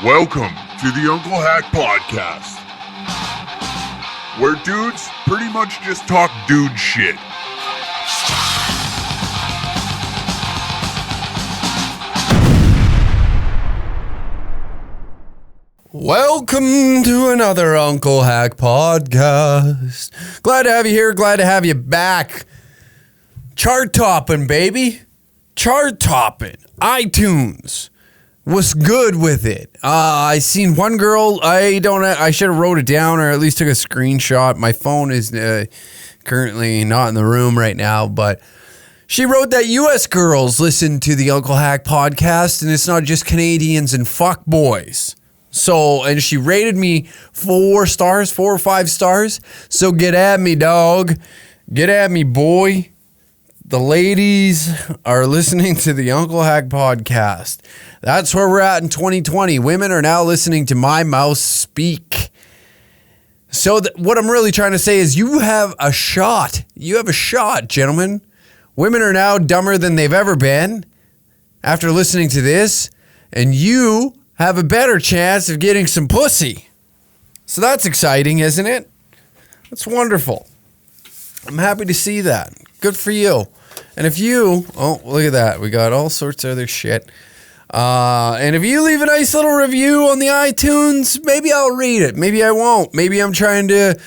Welcome to the Uncle Hack Podcast, where dudes pretty much just talk dude shit. Welcome to another Uncle Hack Podcast. Glad to have you here. Glad to have you back. Chart topping, baby. Chart topping. iTunes. What's good with it? I seen one girl. I should have wrote it down or at least took a screenshot. My phone is currently not in the room right now, but she wrote that U.S. girls listen to the Uncle Hack Podcast, and it's not just Canadians and fuck boys. So, and she rated me 4 or 5 stars. So get at me, dog. Get at me, boy. The ladies are listening to the Uncle Hack Podcast. That's where we're at in 2020. Women are now listening to my mouth speak. So what I'm really trying to say is you have a shot. You have a shot, gentlemen. Women are now dumber than they've ever been after listening to this. And you have a better chance of getting some pussy. So that's exciting, isn't it? That's wonderful. I'm happy to see that. Good for you. And if you, oh, look at that. We got all sorts of other shit. And if you leave a nice little review on the iTunes, maybe I'll read it. Maybe I won't. Maybe I'm trying to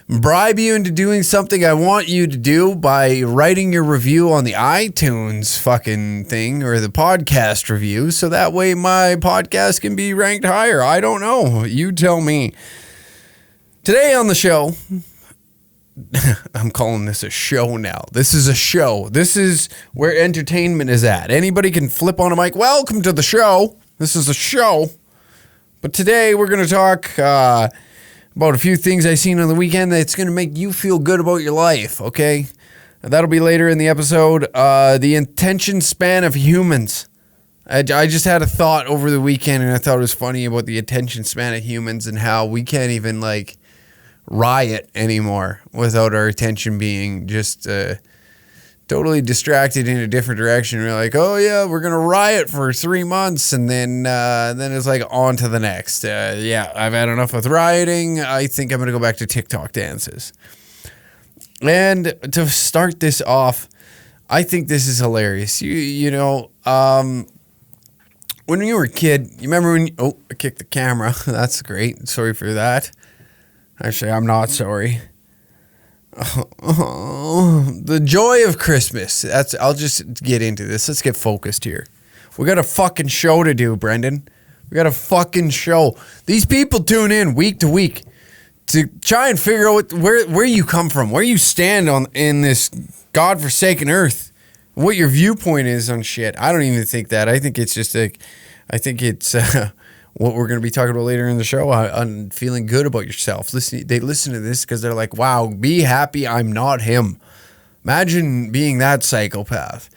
bribe you into doing something I want you to do by writing your review on the iTunes fucking thing or the podcast review. So that way my podcast can be ranked higher. I don't know. You tell me. Today on the show, I'm calling this a show now. This is a show. This is where entertainment is at. Anybody can flip on a mic. Welcome to the show. This is a show. But today we're going to talk about a few things I seen on the weekend that's going to make you feel good about your life, okay? That'll be later in the episode. The attention span of humans. I just had a thought over the weekend, and I thought it was funny about the attention span of humans and how we can't even, like, riot anymore without our attention being just totally distracted in a different direction. We're like, oh yeah, we're gonna riot for 3 months, and then it's like on to the next. Yeah, I've had enough with rioting. I think I'm gonna go back to TikTok dances. And to start this off, I think this is hilarious. You know, when you were a kid, you remember when I kicked the camera. That's great. Sorry for that. Actually, I'm not sorry. The joy of Christmas. I'll just get into this. Let's get focused here. We got a fucking show to do, Brendon. We got a fucking show. These people tune in week to week to try and figure out where you come from, where you stand in this godforsaken earth, what your viewpoint is on shit. I don't even think that. I think it's just what we're going to be talking about later in the show, on feeling good about yourself. They listen to this because they're like, wow, be happy I'm not him. Imagine being that psychopath.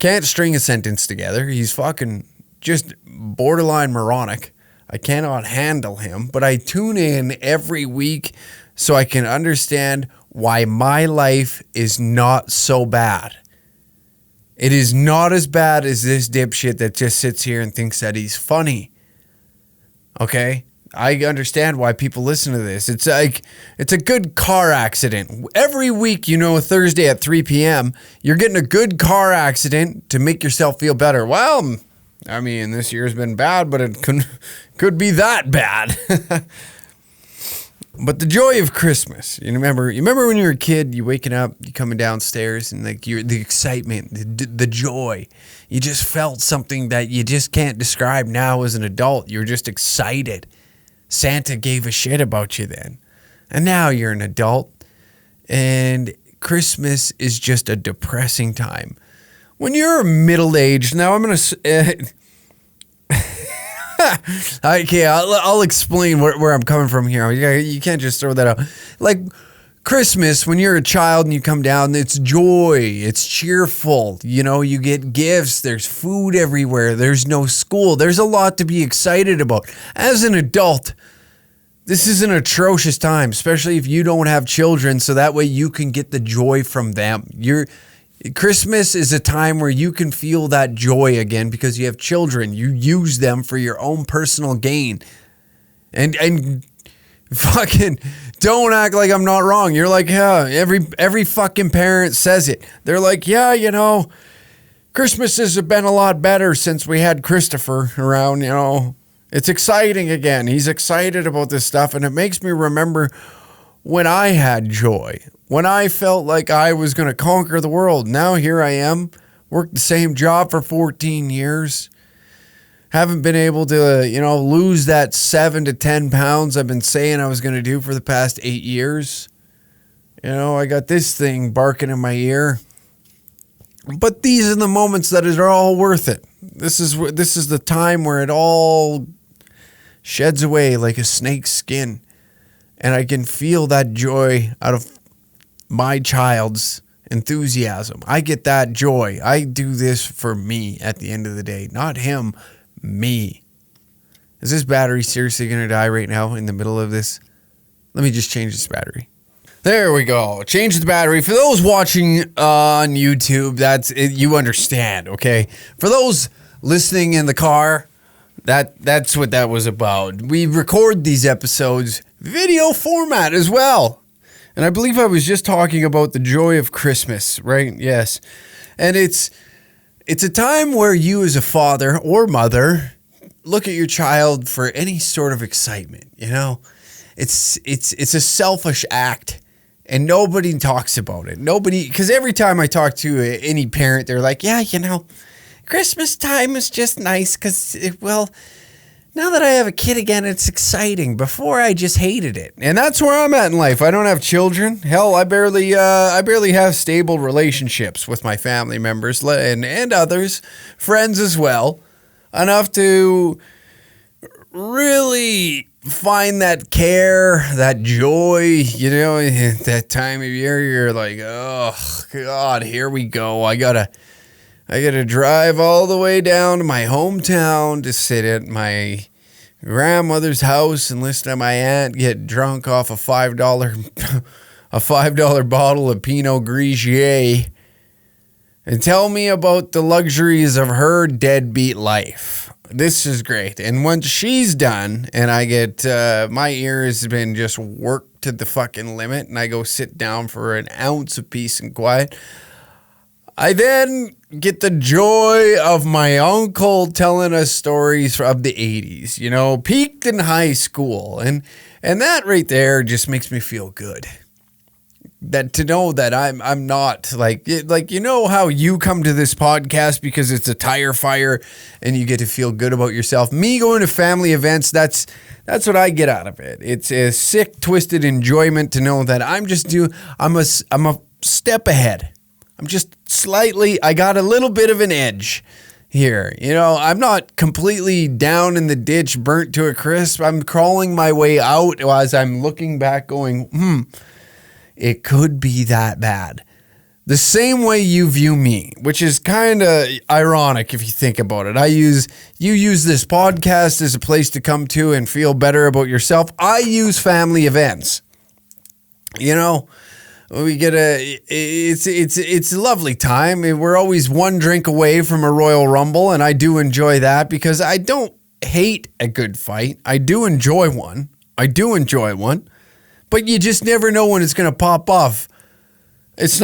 Can't string a sentence together. He's fucking just borderline moronic. I cannot handle him, but I tune in every week so I can understand why my life is not so bad. It is not as bad as this dipshit that just sits here and thinks that he's funny. Okay, I understand why people listen to this. It's like, it's a good car accident. Every week, Thursday at 3 p.m., you're getting a good car accident to make yourself feel better. Well, I mean, this year's been bad, but it could be that bad. But the joy of Christmas. You remember when you were a kid, you waking up, you coming downstairs, and like the excitement, the joy. You just felt something that you just can't describe now as an adult. You're just excited. Santa gave a shit about you then. And now you're an adult, and Christmas is just a depressing time. When you're middle-aged, now I'm going to... Okay, I'll explain where I'm coming from here. You can't just throw that out. Like Christmas, when you're a child and you come down, it's joy. It's cheerful. You get gifts. There's food everywhere. There's no school. There's a lot to be excited about. As an adult, this is an atrocious time, especially if you don't have children, so that way you can get the joy from them. Christmas is a time where you can feel that joy again because you have children. You use them for your own personal gain. And fucking don't act like I'm not wrong. You're like, yeah, every fucking parent says it. They're like, yeah, you know, Christmases have been a lot better since we had Christopher around, you know. It's exciting again. He's excited about this stuff, and it makes me remember when I had joy, when I felt like I was going to conquer the world. Now here I am, worked the same job for 14 years. Haven't been able to, you know, lose that 7 to 10 pounds I've been saying I was going to do for the past 8 years. You know, I got this thing barking in my ear. But these are the moments that are all worth it. This is the time where it all sheds away like a snake's skin. And I can feel that joy out of my child's enthusiasm. I get that joy. I do this for me at the end of the day. Not him, me. Is this battery seriously going to die right now in the middle of this? Let me just change this battery. There we go. Change the battery. For those watching on YouTube, that's it, you understand, okay? For those listening in the car, that's what that was about. We record these episodes video format as well. And I believe I was just talking about the joy of Christmas, right? Yes. And it's a time where you as a father or mother look at your child for any sort of excitement, you know? It's a selfish act. And nobody talks about it. Nobody, because every time I talk to any parent, they're like, yeah, you know, Christmas time is just nice because, well, now that I have a kid again, it's exciting. Before, I just hated it. And that's where I'm at in life. I don't have children. Hell, I barely have stable relationships with my family members and others, friends as well, enough to really find that care, that joy, you know, that time of year you're like, oh God, here we go. I gotta drive all the way down to my hometown to sit at my grandmother's house and listen to my aunt get drunk off a $5 bottle of Pinot Grigio and tell me about the luxuries of her deadbeat life. This is great. And once she's done and I get, my ear has been just worked to the fucking limit and I go sit down for an ounce of peace and quiet, I then get the joy of my uncle telling us stories of the 80s, you know, peaked in high school. And that right there just makes me feel good. That to know that I'm not like, you know how you come to this podcast because it's a tire fire and you get to feel good about yourself. Me going to family events, that's what I get out of it. It's a sick, twisted enjoyment to know that I'm a step ahead. I'm just slightly, I got a little bit of an edge here. You know, I'm not completely down in the ditch, burnt to a crisp. I'm crawling my way out as I'm looking back going, it could be that bad. The same way you view me, which is kind of ironic if you think about it. You use this podcast as a place to come to and feel better about yourself. I use family events. You know, we get it's a lovely time. We're always one drink away from a Royal Rumble, and I do enjoy that because I don't hate a good fight. I do enjoy one. But you just never know when it's going to pop off. This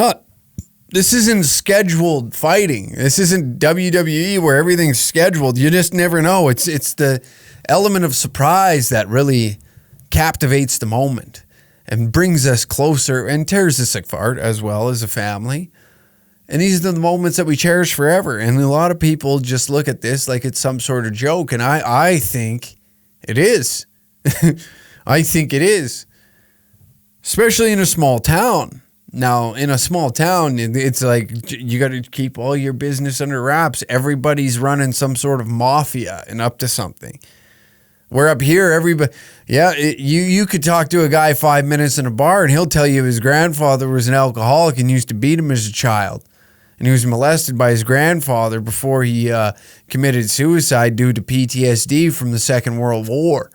isn't scheduled fighting. This isn't WWE where everything's scheduled. You just never know. It's the element of surprise that really captivates the moment and brings us closer and tears us apart as well as a family. And these are the moments that we cherish forever. And a lot of people just look at this like it's some sort of joke. And I think it is. I think it is. Especially in a small town. Now, in a small town, it's like you got to keep all your business under wraps. Everybody's running some sort of mafia and up to something. We're up here, everybody. Yeah, you could talk to a guy 5 minutes in a bar and he'll tell you his grandfather was an alcoholic and used to beat him as a child. And he was molested by his grandfather before he committed suicide due to PTSD from the Second World War.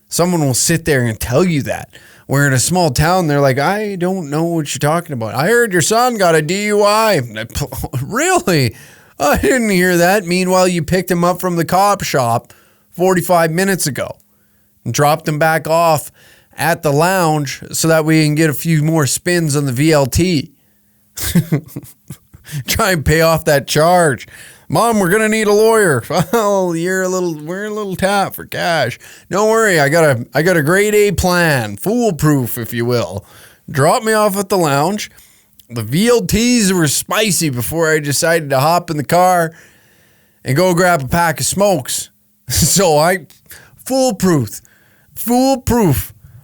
Someone will sit there and tell you that. Where in a small town, they're like, I don't know what you're talking about. I heard your son got a DUI. Really? I didn't hear that. Meanwhile, you picked him up from the cop shop 45 minutes ago and dropped him back off at the lounge so that we can get a few more spins on the VLT. Try and pay off that charge. Mom, we're gonna need a lawyer. Well, we're a little tapped for cash. Don't worry, I got a grade A plan, foolproof, if you will. Drop me off at the lounge. The VLTs were spicy before I decided to hop in the car and go grab a pack of smokes. So foolproof.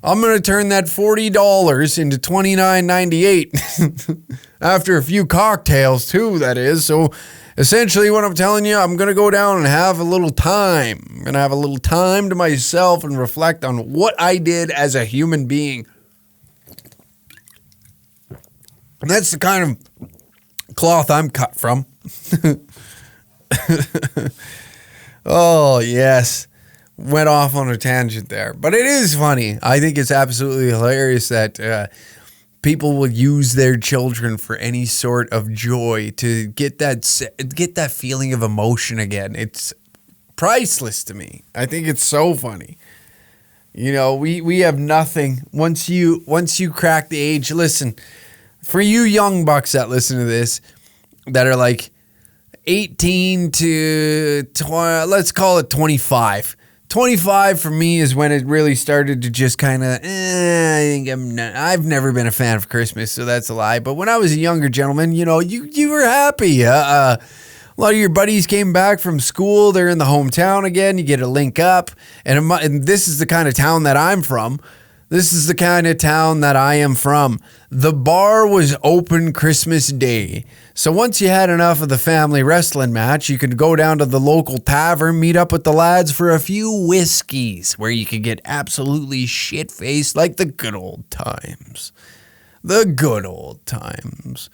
I'm going to turn that $40 into $29.98 after a few cocktails too, that is. So essentially what I'm telling you, I'm going to go down and have a little time. I'm going to have a little time to myself and reflect on what I did as a human being. And that's the kind of cloth I'm cut from. Oh, yes. Went off on a tangent there. But it is funny. I think it's absolutely hilarious that people will use their children for any sort of joy to get that feeling of emotion again. It's priceless to me. I think it's so funny. You know, we have nothing. Once you crack the age, listen, for you young bucks that listen to this, that are like 18 to 20, let's call it 25. 25 for me is when it really started to just kind of, I've never been a fan of Christmas, so that's a lie. But when I was a younger gentleman, you know, you were happy. A lot of your buddies came back from school. They're in the hometown again. You get to link up. And this is the kind of town that I'm from. This is the kind of town that I am from. The bar was open Christmas Day. So once you had enough of the family wrestling match, you could go down to the local tavern, meet up with the lads for a few whiskeys, where you could get absolutely shit-faced like the good old times. The good old times.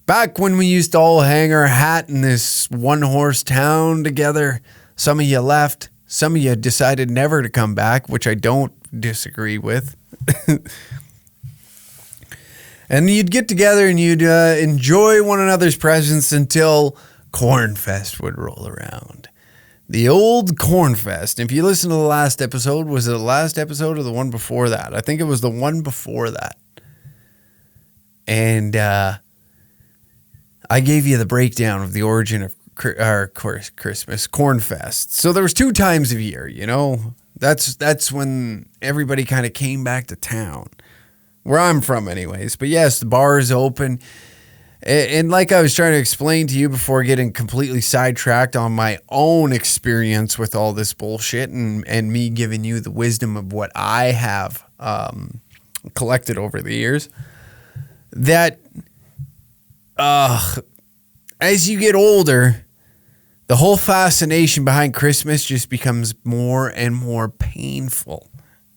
Back when we used to all hang our hat in this one-horse town together. Some of you left. Some of you decided never to come back, which I don't disagree with. And you'd get together and you'd enjoy one another's presence until Cornfest would roll around. The old Cornfest. If you listen to the last episode, was it the last episode or the one before that? I think it was the one before that. And I gave you the breakdown of the origin of Christmas, Cornfest. So there was 2 times a year, you know. That's when everybody kind of came back to town. Where I'm from anyways. But yes, the bar is open. And like I was trying to explain to you before getting completely sidetracked on my own experience with all this bullshit and me giving you the wisdom of what I have collected over the years, that as you get older, the whole fascination behind Christmas just becomes more and more painful.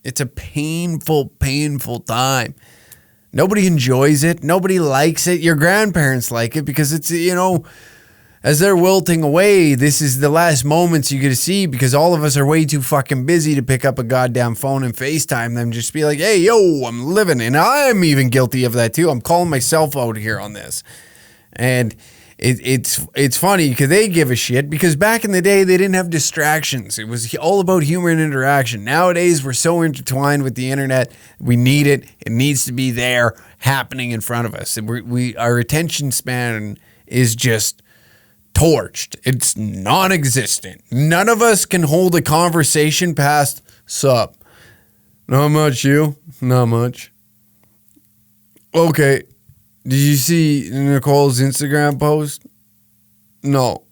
It's a painful, painful time. Nobody enjoys it. Nobody likes it. Your grandparents like it because it's, you know, as they're wilting away, this is the last moments you get to see because all of us are way too fucking busy to pick up a goddamn phone and FaceTime them. Just be like, hey, yo, I'm living. And I'm even guilty of that too. I'm calling myself out here on this. And it's funny because they give a shit because back in the day, they didn't have distractions. It was all about human interaction. Nowadays, we're so intertwined with the internet. We need it. It needs to be there happening in front of us. Our attention span is just torched. It's non-existent. None of us can hold a conversation past sup. Not much, you? Not much. Okay. Did you see Nicole's Instagram post? No.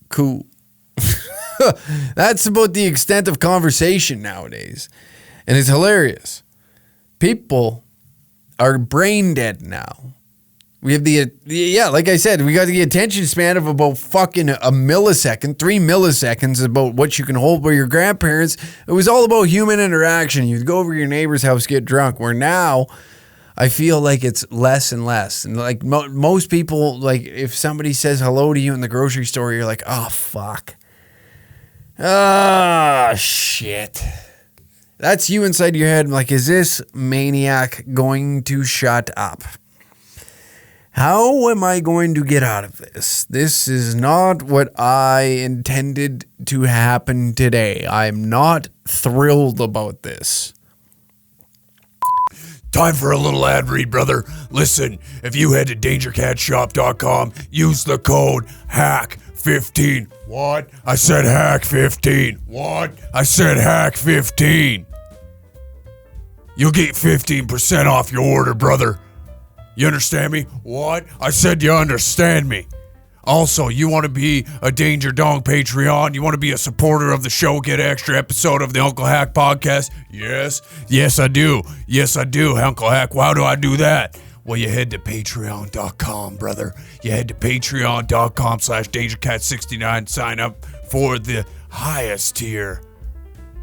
Cool. That's about the extent of conversation nowadays. And it's hilarious. People are brain dead now. We have like I said, we got the attention span of about fucking a millisecond, 3 milliseconds about what you can hold. Where your grandparents, it was all about human interaction. You'd go over to your neighbor's house, get drunk. Where now, I feel like it's less and less. And like most people, like if somebody says hello to you in the grocery store, you're like, oh, fuck. Ah, shit. That's you inside your head. Like, is this maniac going to shut up? How am I going to get out of this? This is not what I intended to happen today. I'm not thrilled about this. Time for a little ad read, brother. Listen, if you head to dangercatshop.com, use the code HACK15. What? I said HACK15. What? I said HACK15. You'll get 15% off your order, brother. You understand me? What? I said you understand me. Also, you want to be a Danger Dong Patreon? You want to be a supporter of the show, get an extra episode of the Uncle Hack podcast? Yes. Yes, I do. Yes, I do, Uncle Hack. How do I do that? Well, you head to patreon.com, brother. You head to patreon.com/DangerCat69. Sign up for the highest tier.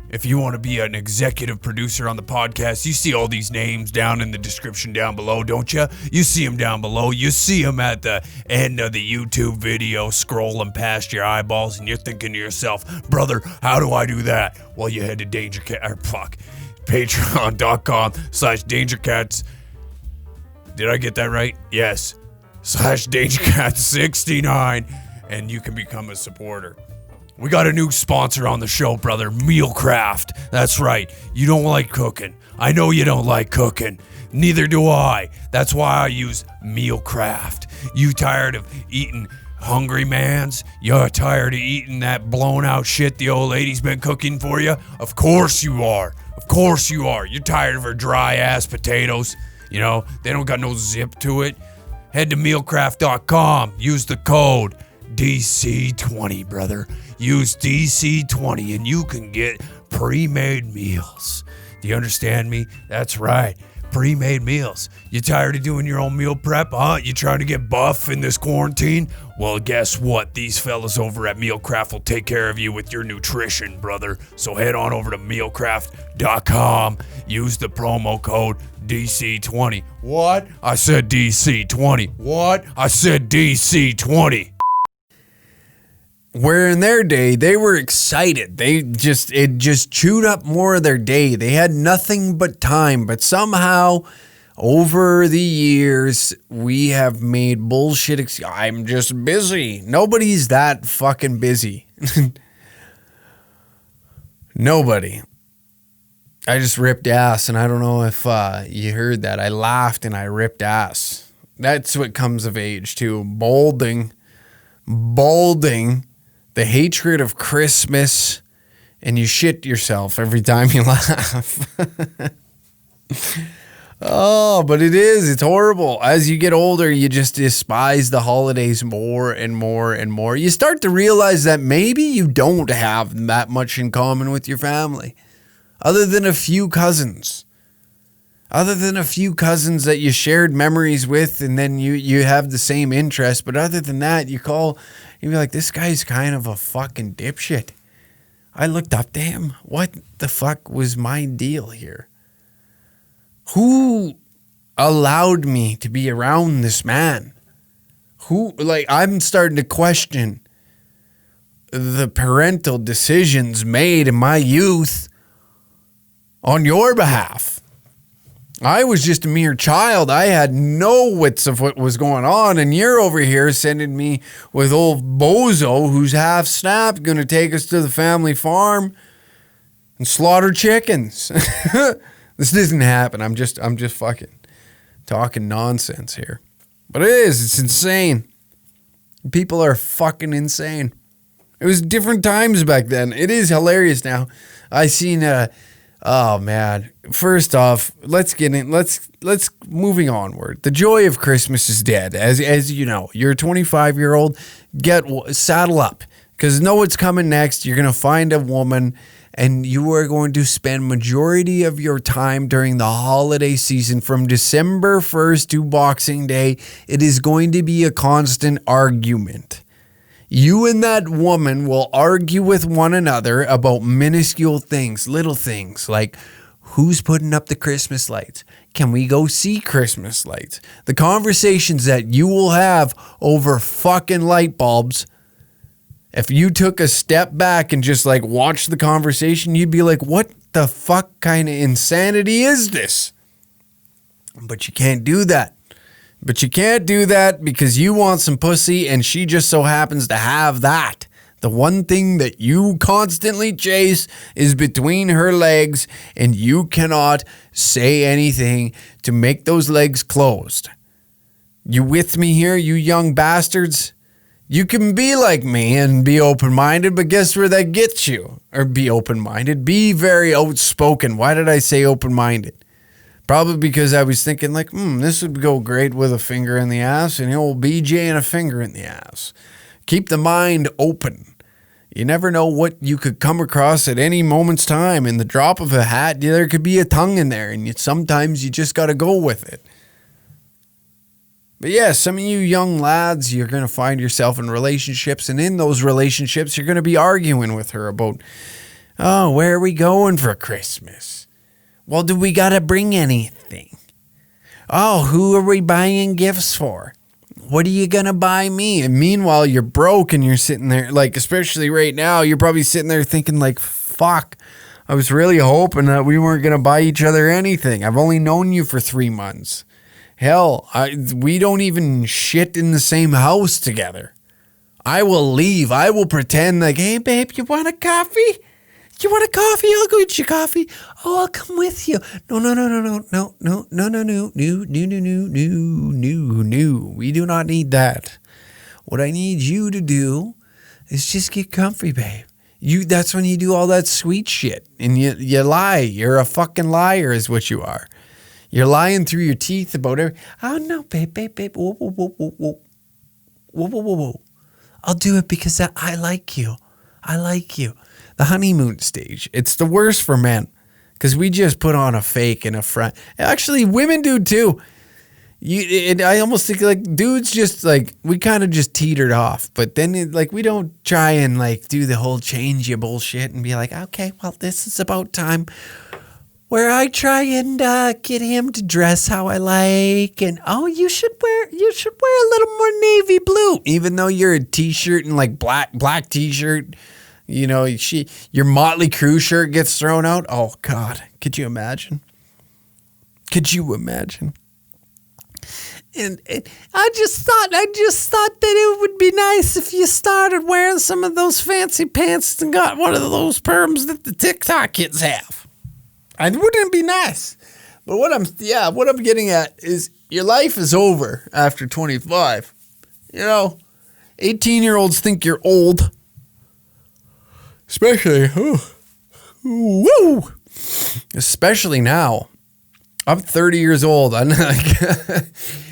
If you want to be an executive producer on the podcast, you see all these names down in the description down below, don't you? You see them down below. You see them at the end of the YouTube video scrolling past your eyeballs, and you're thinking to yourself, brother, how do I do that? Well, you head to patreon.com/DangerCats. Did I get that right? Yes. /DangerCat69, and you can become a supporter. We got a new sponsor on the show, brother, Mealcraft. That's right. You don't like cooking. I know you don't like cooking. Neither do I. That's why I use Mealcraft. You tired of eating Hungry Man's? You're tired of eating that blown out shit the old lady's been cooking for you? Of course you are. Of course you are. You're tired of her dry ass potatoes. You know, they don't got no zip to it. Head to mealcraft.com. Use the code DC20, brother. Use DC20 and you can get pre-made meals. Do you understand me? That's right. Pre-made meals. You tired of doing your own meal prep, huh? You trying to get buff in this quarantine? Well, guess what? These fellas over at Mealcraft will take care of you with your nutrition, brother. So head on over to mealcraft.com. Use the promo code DC20. What? I said DC20. What? I said DC20. Where in their day, they were excited. It just chewed up more of their day. They had nothing but time. But somehow, over the years, we have made bullshit. I'm just busy. Nobody's that fucking busy. Nobody. I just ripped ass, and I don't know if you heard that. I laughed and I ripped ass. That's what comes of age, too. Balding. The hatred of Christmas, and you shit yourself every time you laugh. Oh, but it's horrible. As you get older, you just despise the holidays more and more and more. You start to realize that maybe you don't have that much in common with your family, other than a few cousins. That you shared memories with, and then you have the same interest. But other than that, you'd be like, this guy's kind of a fucking dipshit. I looked up to him. What the fuck was my deal here? Who allowed me to be around this man? I'm starting to question the parental decisions made in my youth on your behalf. I was just a mere child. I had no wits of what was going on, and you're over here sending me with old Bozo, who's half snapped, going to take us to the family farm and slaughter chickens. This doesn't happen. I'm just fucking talking nonsense here. But it's insane. People are fucking insane. It was different times back then. It is hilarious now. I seen oh man. First off, let's moving onward. The joy of Christmas is dead. As you know, you're a 25-year-old, saddle up, because know what's coming next. You're going to find a woman, and you are going to spend majority of your time during the holiday season from December 1st to Boxing Day. It is going to be a constant argument. You and that woman will argue with one another about minuscule things, little things like who's putting up the Christmas lights? Can we go see Christmas lights? The conversations that you will have over fucking light bulbs. If you took a step back and just watch the conversation, you'd be like, what the fuck kind of insanity is this? But you can't do that. But you can't do that because you want some pussy and she just so happens to have that. The one thing that you constantly chase is between her legs, and you cannot say anything to make those legs closed. You with me here, you young bastards? You can be like me and be open-minded, but guess where that gets you? Or be open-minded. Be very outspoken. Why did I say open-minded? Probably because I was thinking like, this would go great with a finger in the ass, and old BJ and a finger in the ass. Keep the mind open. You never know what you could come across at any moment's time. In the drop of a hat, there could be a tongue in there, and sometimes you just got to go with it. But yeah, some of you young lads, you're going to find yourself in relationships, and in those relationships, you're going to be arguing with her about, oh, where are we going for Christmas? Well, do we got to bring anything? Oh, who are we buying gifts for? What are you going to buy me? And meanwhile, you're broke and you're sitting there, like, especially right now, you're probably sitting there thinking like, fuck, I was really hoping that we weren't going to buy each other anything. I've only known you for 3 months. Hell, we don't even shit in the same house together. I will leave. I will pretend like, hey, babe, you want a coffee? You want a coffee? I'll go get you coffee. Oh, I'll come with you. No. We do not need that. What I need you to do is just get comfy, babe. That's when you do all that sweet shit. And you lie. You're a fucking liar is what you are. You're lying through your teeth about everything. Oh, no, babe. Whoa. I'll do it because I like you. The honeymoon stage. It's the worst for men because we just put on a fake and a front. Actually, women do too. I almost think like dudes just like, we kind of just teetered off, but then we don't try and like do the whole change your bullshit and be like, okay, well, this is about time where I try and get him to dress how I like. And oh, you should wear a little more navy blue, even though you're a t-shirt and like black t-shirt. You know, your Motley Crue shirt gets thrown out. Oh God, could you imagine? And I just thought that it would be nice if you started wearing some of those fancy pants and got one of those perms that the TikTok kids have. And wouldn't it be nice? But what I'm getting at is your life is over after 25. You know, 18-year-olds think you're old. Especially now. I'm 30 years old. I'm like,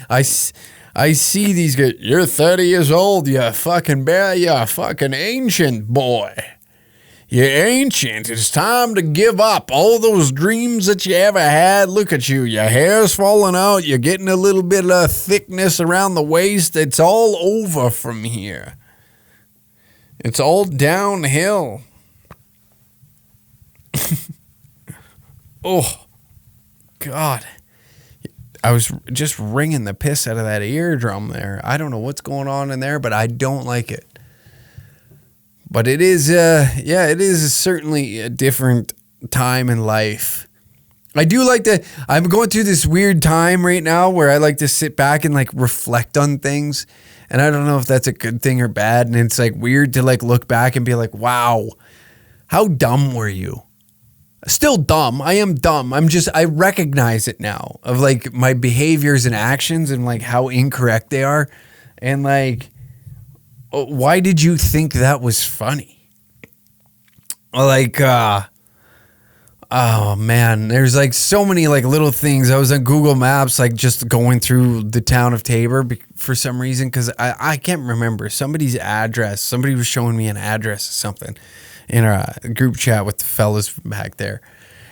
I see these guys. You're 30 years old. You fucking ancient boy. You're ancient. It's time to give up all those dreams that you ever had. Look at you. Your hair's falling out. You're getting a little bit of thickness around the waist. It's all over from here. It's all downhill. Oh, God. I was just ringing the piss out of that eardrum there. I don't know what's going on in there, but I don't like it. But it is, it is certainly a different time in life. I do like to, I'm going through this weird time right now where I like to sit back and like reflect on things. And I don't know if that's a good thing or bad. And it's like weird to like look back and be like, wow, how dumb were you? Still dumb. I am dumb. I recognize it now of like my behaviors and actions and like how incorrect they are. And like, why did you think that was funny? Like, oh man, there's like so many like little things. I was on Google Maps, like just going through the town of Tabor for some reason. Cause I can't remember somebody's address. Somebody was showing me an address or something in a group chat with the fellas back there.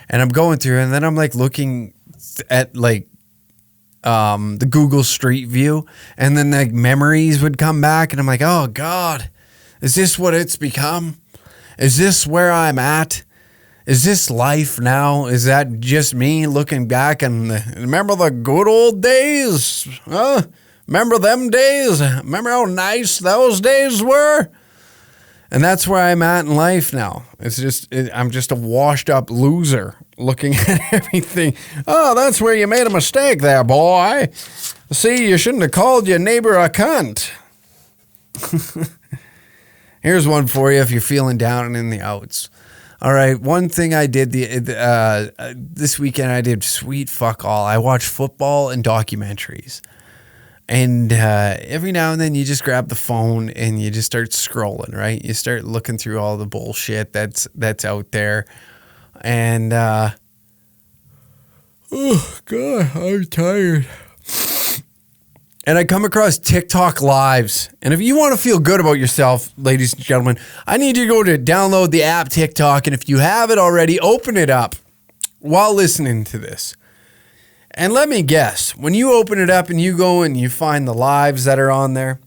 And I'm going through and then I'm like looking at like, the Google Street View, and then like memories would come back and I'm like, oh God, is this what it's become? Is this where I'm at? Is this life now? Is that just me looking back and remember the good old days? Huh? Remember them days? Remember how nice those days were? And that's where I'm at in life now. I'm just a washed up loser looking at everything. Oh, that's where you made a mistake there, boy. See, you shouldn't have called your neighbor a cunt. Here's one for you if you're feeling down and in the outs. All right, one thing I did this weekend, I did sweet fuck all. I watched football and documentaries. And every now and then you just grab the phone and you just start scrolling, right? You start looking through all the bullshit that's out there. And, oh, God, I'm tired. And I come across TikTok lives. And if you want to feel good about yourself, ladies and gentlemen, I need you to go to download the app TikTok. And if you have it already, open it up while listening to this. And let me guess, when you open it up and you go and you find the lives that are on there,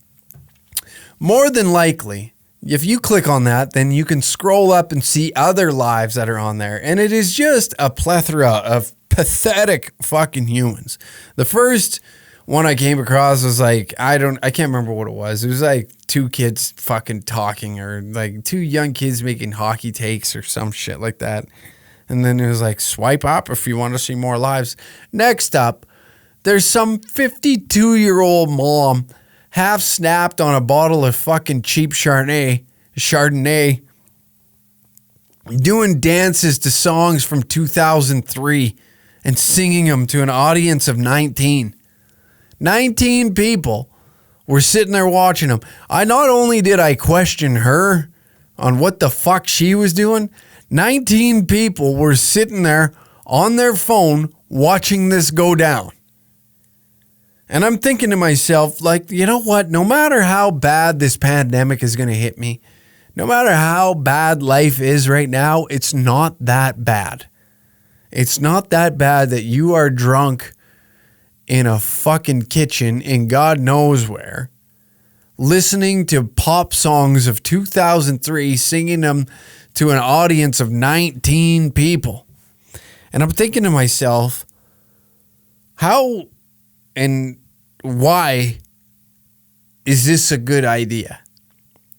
more than likely, if you click on that, then you can scroll up and see other lives that are on there. And it is just a plethora of pathetic fucking humans. The first one I came across was like, I can't remember what it was. It was like two kids fucking talking, or like two young kids making hockey takes or some shit like that. And then it was like, swipe up if you want to see more lives. Next up, there's some 52-year-old mom half snapped on a bottle of fucking cheap Chardonnay, doing dances to songs from 2003 and singing them to an audience of 19. 19 people were sitting there watching them. Not only did I question her on what the fuck she was doing, 19 people were sitting there on their phone watching this go down. And I'm thinking to myself, like, you know what? No matter how bad this pandemic is going to hit me, no matter how bad life is right now, it's not that bad. It's not that bad that you are drunk in a fucking kitchen in God knows where, listening to pop songs of 2003, singing them to an audience of 19 people. And I'm thinking to myself, how and why is this a good idea?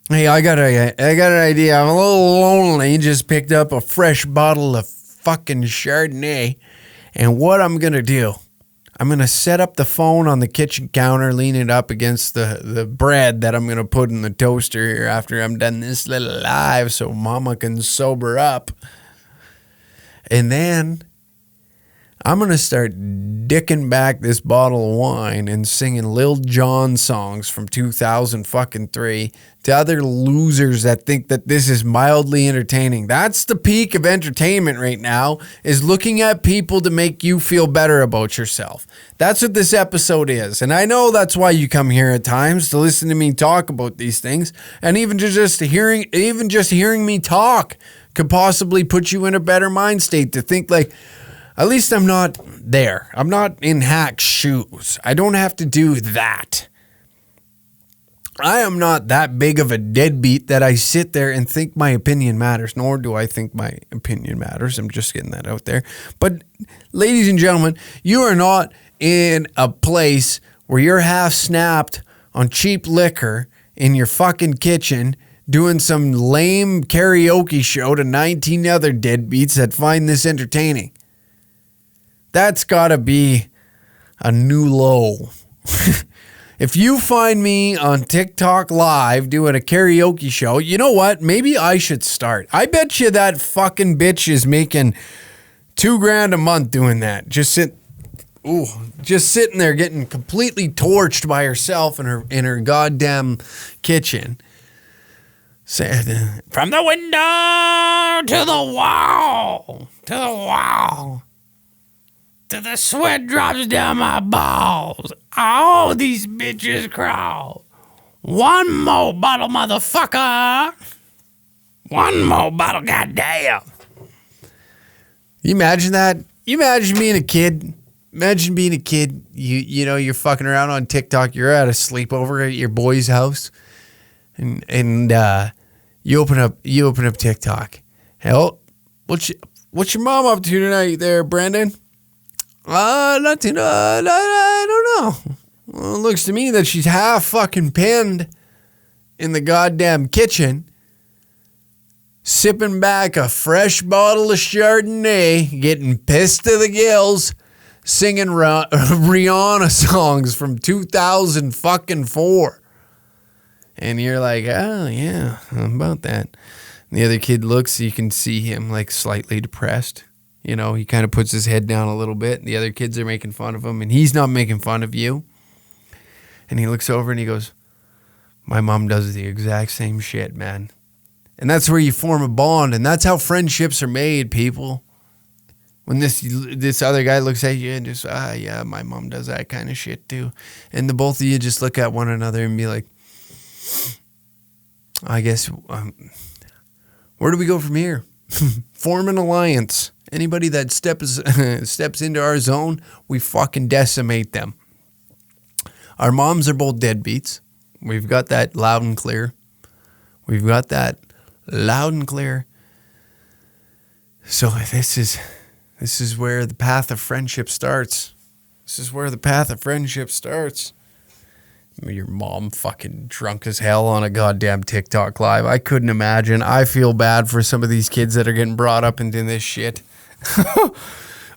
Hey, I got an idea. I'm a little lonely. Just picked up a fresh bottle of fucking Chardonnay. And what I'm going to do, I'm going to set up the phone on the kitchen counter, lean it up against the bread that I'm going to put in the toaster here after I'm done this little live so mama can sober up. And then I'm going to start dicking back this bottle of wine and singing Lil Jon songs from 2003 to other losers that think that this is mildly entertaining. That's the peak of entertainment right now, is looking at people to make you feel better about yourself. That's what this episode is. And I know that's why you come here at times, to listen to me talk about these things. And even just hearing me talk could possibly put you in a better mind state to think like, at least I'm not there. I'm not in Hack's shoes. I don't have to do that. I am not that big of a deadbeat that I sit there and think my opinion matters, nor do I think my opinion matters. I'm just getting that out there. But ladies and gentlemen, you are not in a place where you're half snapped on cheap liquor in your fucking kitchen doing some lame karaoke show to 19 other deadbeats that find this entertaining. That's got to be a new low. If you find me on TikTok live doing a karaoke show, you know what? Maybe I should start. I bet you that fucking bitch is making $2,000 a month doing that. Just sitting there getting completely torched by herself in her goddamn kitchen. From the window to the wall, till the sweat drops down my balls. All these bitches crawl. One more bottle, motherfucker. One more bottle, goddamn. You imagine that? You imagine being a kid? Imagine being a kid. You know, you're fucking around on TikTok. You're at a sleepover at your boy's house. And you open up TikTok. Hell, what's your mom up to tonight there, Brendon? Nothing. I don't know. Well, it looks to me that she's half fucking pinned in the goddamn kitchen, sipping back a fresh bottle of Chardonnay, getting pissed to the gills, singing Rihanna songs from 2004. And you're like, oh, yeah, how about that? And the other kid looks, you can see him like slightly depressed. You know, he kind of puts his head down a little bit. The other kids are making fun of him, and he's not making fun of you. And he looks over and he goes, my mom does the exact same shit, man. And that's where you form a bond, and that's how friendships are made, people. When this other guy looks at you and just, yeah, my mom does that kind of shit too. And the both of you just look at one another and be like, I guess, where do we go from here? Form an alliance. Anybody that steps into our zone, we fucking decimate them. Our moms are both deadbeats. We've got that loud and clear. So this is where the path of friendship starts. Your mom fucking drunk as hell on a goddamn TikTok live. I couldn't imagine. I feel bad for some of these kids that are getting brought up into this shit.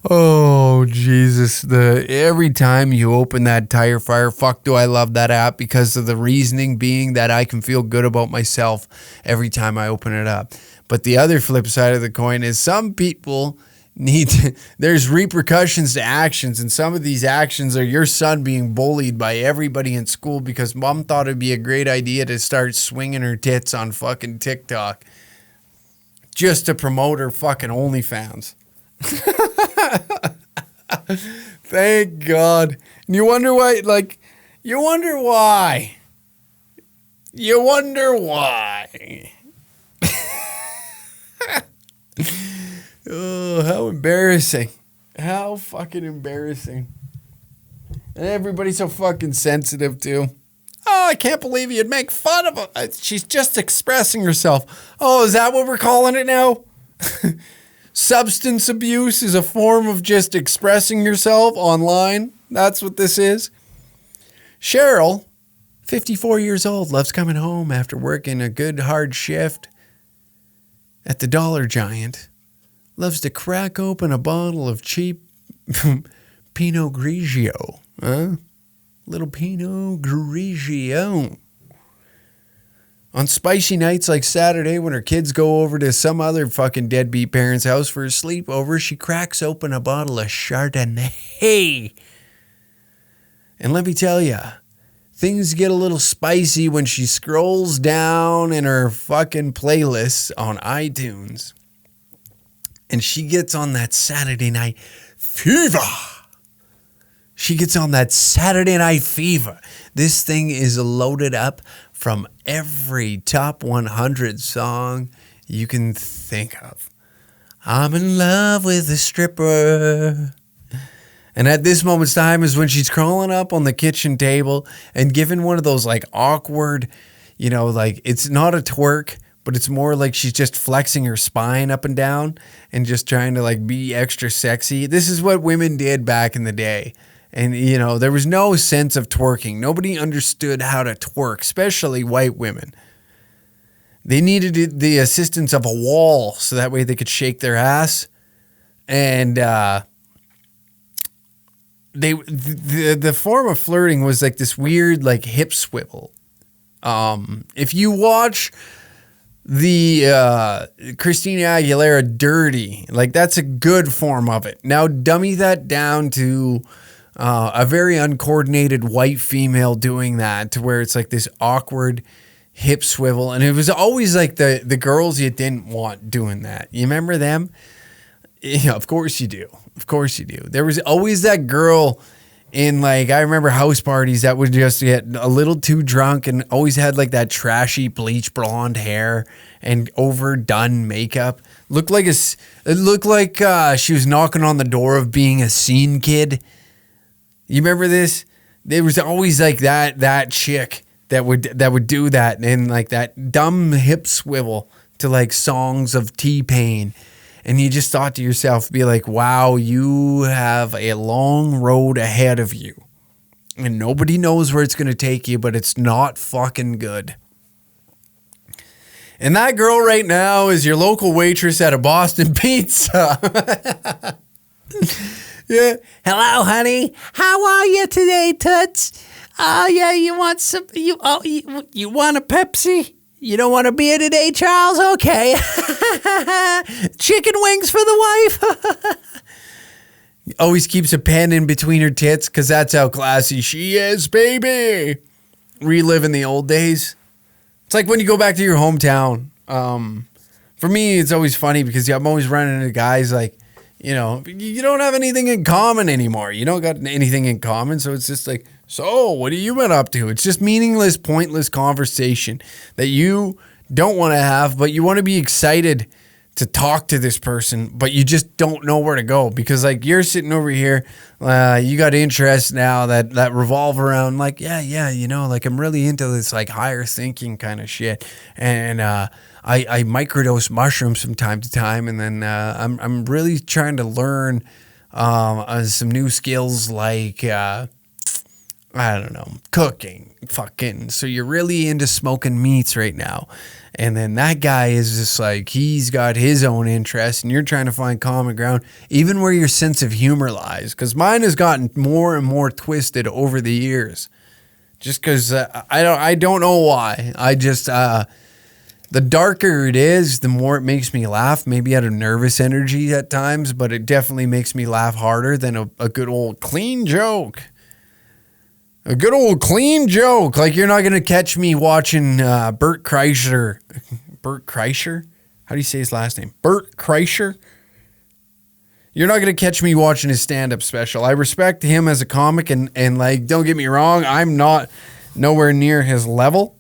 Oh, Jesus. Every time you open that Tire Fire, fuck do I love that app, because of the reasoning being that I can feel good about myself every time I open it up. But the other flip side of the coin is some people there's repercussions to actions, and some of these actions are your son being bullied by everybody in school because mom thought it'd be a great idea to start swinging her tits on fucking TikTok just to promote her fucking OnlyFans. Thank God. And you wonder why. Oh, how embarrassing. How fucking embarrassing. And everybody's so fucking sensitive too. Oh, I can't believe you'd make fun of her. She's just expressing herself. Oh, is that what we're calling it now? Substance abuse is a form of just expressing yourself online. That's what this is. Cheryl, 54 years old, loves coming home after working a good hard shift at the Dollar Giant. Loves to crack open a bottle of cheap Pinot Grigio. Little Pinot Grigio. On spicy nights like Saturday, when her kids go over to some other fucking deadbeat parent's house for a sleepover, she cracks open a bottle of Chardonnay. And let me tell you, things get a little spicy when she scrolls down in her fucking playlists on iTunes. And she gets on that Saturday Night Fever. This thing is loaded up from every top 100 song you can think of. I'm in love with a stripper. And at this moment's time is when she's crawling up on the kitchen table and giving one of those like awkward, like it's not a twerk, but it's more like she's just flexing her spine up and down and just trying to like be extra sexy. This is what women did back in the day. And, there was no sense of twerking. Nobody understood how to twerk, especially white women. They needed the assistance of a wall so that way they could shake their ass. And the form of flirting was like this weird like hip swivel. If you watch the Christina Aguilera Dirty, like that's a good form of it. Now dummy that down to a very uncoordinated white female doing that, to where it's like this awkward hip swivel. And it was always like the girls you didn't want doing that. You remember them? Yeah, of course you do. There was always that girl in, like, I remember house parties that would just get a little too drunk and always had like that trashy bleach blonde hair and overdone makeup. It looked like she was knocking on the door of being a scene kid. You remember this? There was always like that chick that would do that, and like that dumb hip swivel to like songs of T-Pain. And you just thought to yourself, be like, wow, you have a long road ahead of you. And nobody knows where it's going to take you, but it's not fucking good. And that girl right now is your local waitress at a Boston Pizza. Yeah. Hello, honey. How are you today, Toots? Oh, yeah, you want some, you want a Pepsi? You don't want a beer today, Charles? Okay. Chicken wings for the wife. Always keeps a pen in between her tits because that's how classy she is, baby. Reliving the old days. It's like when you go back to your hometown. For me, it's always funny because I'm always running into guys like, you know, you don't have anything in common anymore. You don't got anything in common. So it's just like, so what have you been up to? It's just meaningless, pointless conversation that you don't want to have, but you want to be excited to talk to this person, but you just don't know where to go because like you're sitting over here, you got interests now that revolve around like, yeah, you know, like I'm really into this like higher thinking kind of shit. And, I microdose mushrooms from time to time, and then I'm really trying to learn some new skills like I don't know, cooking, fucking. So you're really into smoking meats right now, and then that guy is just like he's got his own interests, and you're trying to find common ground, even where your sense of humor lies. Because mine has gotten more and more twisted over the years, just because I don't know why. I just the darker it is, the more it makes me laugh, maybe out of nervous energy at times, but it definitely makes me laugh harder than a good old clean joke. A good old clean joke. Like you're not going to catch me watching Bert Kreischer. Bert Kreischer? How do you say his last name? Bert Kreischer? You're not going to catch me watching his stand-up special. I respect him as a comic, and like, don't get me wrong, I'm not nowhere near his level.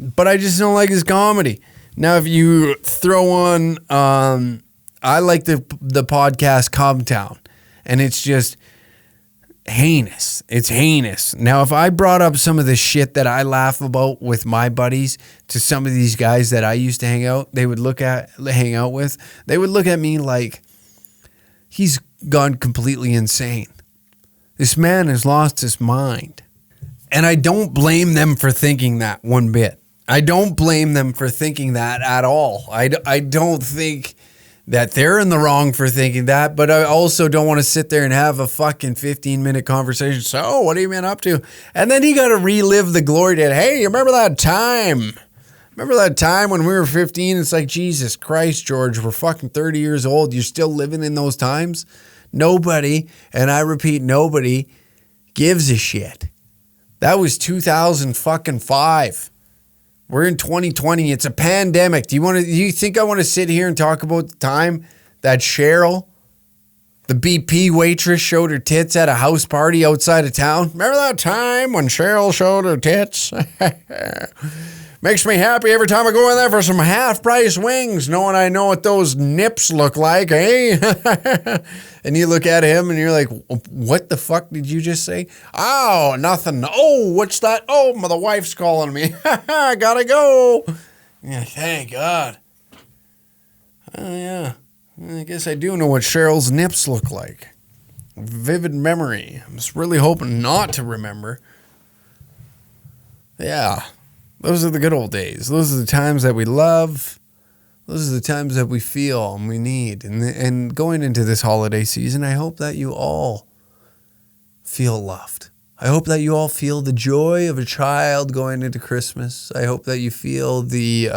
But I just don't like his comedy. Now, if you throw on, I like the podcast Cobtown, and it's just heinous. It's heinous. Now, if I brought up some of the shit that I laugh about with my buddies to some of these guys that I used to hang out with, they would look at me like he's gone completely insane. This man has lost his mind. And I don't blame them for thinking that one bit. I don't blame them for thinking that at all. I don't think that they're in the wrong for thinking that, but I also don't want to sit there and have a fucking 15-minute conversation. So, what have you been up to? And then you got to relive the glory days. Hey, you remember that time? Remember that time when we were 15? It's like, Jesus Christ, George, we're fucking 30 years old. You're still living in those times? Nobody, and I repeat, nobody gives a shit. That was 2005. We're in 2020. It's a pandemic. Do you think I want to sit here and talk about the time that Cheryl, the BP waitress, showed her tits at a house party outside of town? Remember that time when Cheryl showed her tits? Makes me happy every time I go in there for some half-price wings, knowing I know what those nips look like, eh? And you look at him and you're like, what the fuck did you just say? Oh, nothing. Oh, what's that? Oh, the wife's calling me. I gotta go. Yeah, thank God. Oh, yeah. I guess I do know what Cheryl's nips look like. Vivid memory. I'm just really hoping not to remember. Yeah. Those are the good old days. Those are the times that we love. Those are the times that we feel and we need. And going into this holiday season, I hope that you all feel loved. I hope that you all feel the joy of a child going into Christmas. I hope that you feel the